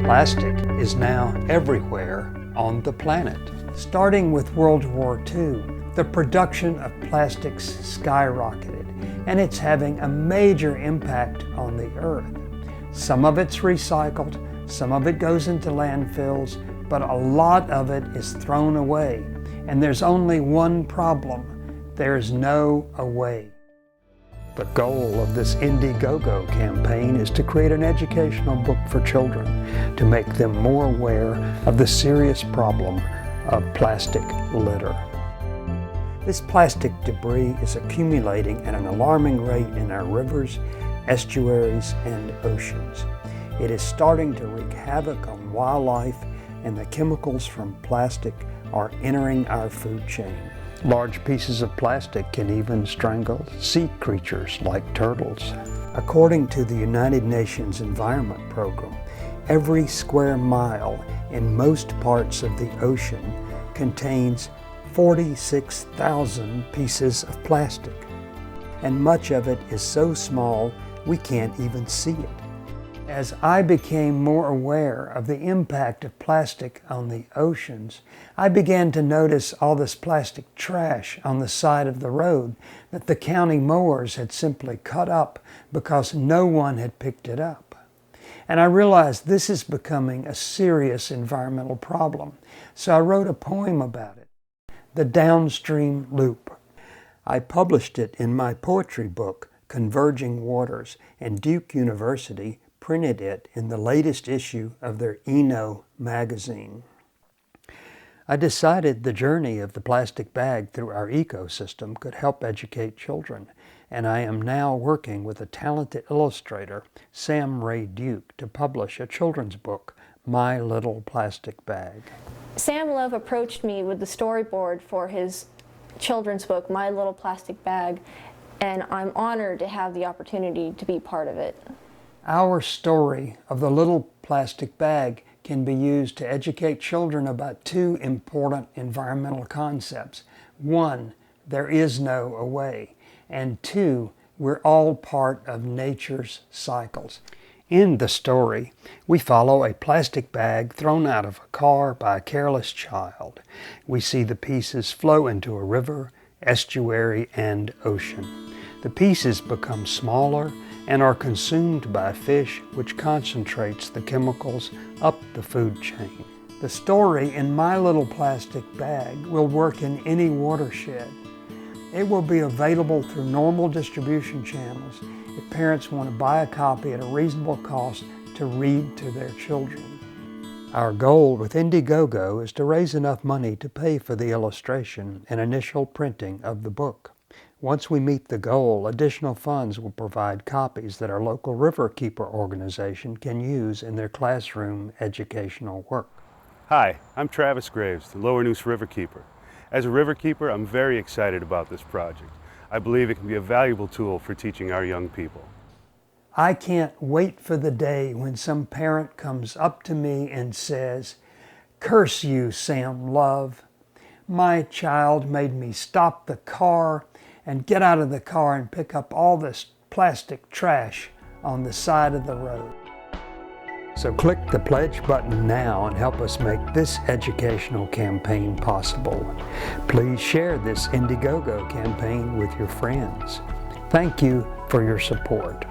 Plastic is now everywhere on the planet. Starting with World War II, the production of plastics skyrocketed, and it's having a major impact on the earth. Some of it's recycled, some of it goes into landfills, but a lot of it is thrown away. And there's only one problem: there's no away. The goal of this Indiegogo campaign is to create an educational book for children to make them more aware of the serious problem of plastic litter. This plastic debris is accumulating at an alarming rate in our rivers, estuaries, and oceans. It is starting to wreak havoc on wildlife, and the chemicals from plastic are entering our food chain. Large pieces of plastic can even strangle sea creatures like turtles. According to the United Nations Environment Program, every square mile in most parts of the ocean contains 46,000 pieces of plastic, and much of it is so small we can't even see it. As I became more aware of the impact of plastic on the oceans, I began to notice all this plastic trash on the side of the road that the county mowers had simply cut up because no one had picked it up. And I realized this is becoming a serious environmental problem, so I wrote a poem about it, The Downstream Loop. I published it in my poetry book, Converging Waters, and Duke University printed it in the latest issue of their Eno magazine. I decided the journey of the plastic bag through our ecosystem could help educate children, and I am now working with a talented illustrator, Samrae Duke, to publish a children's book, My Little Plastic Bag. Sam Love approached me with the storyboard for his children's book, My Little Plastic Bag, and I'm honored to have the opportunity to be part of it. Our story of the little plastic bag can be used to educate children about two important environmental concepts. One, there is no away, and two, we're all part of nature's cycles. In the story, we follow a plastic bag thrown out of a car by a careless child. We see the pieces flow into a river, estuary, and ocean. The pieces become smaller and are consumed by fish, which concentrates the chemicals up the food chain. The story in My Little Plastic Bag will work in any watershed. It will be available through normal distribution channels if parents want to buy a copy at a reasonable cost to read to their children. Our goal with Indiegogo is to raise enough money to pay for the illustration and initial printing of the book. Once we meet the goal, additional funds will provide copies that our local Riverkeeper organization can use in their classroom educational work. Hi, I'm Travis Graves, the Lower Neuse Riverkeeper. As a Riverkeeper, I'm very excited about this project. I believe it can be a valuable tool for teaching our young people. I can't wait for the day when some parent comes up to me and says, "Curse you, Sam Love. My child made me stop the car and get out of the car and pick up all this plastic trash on the side of the road." So click the pledge button now and help us make this educational campaign possible. Please share this Indiegogo campaign with your friends. Thank you for your support.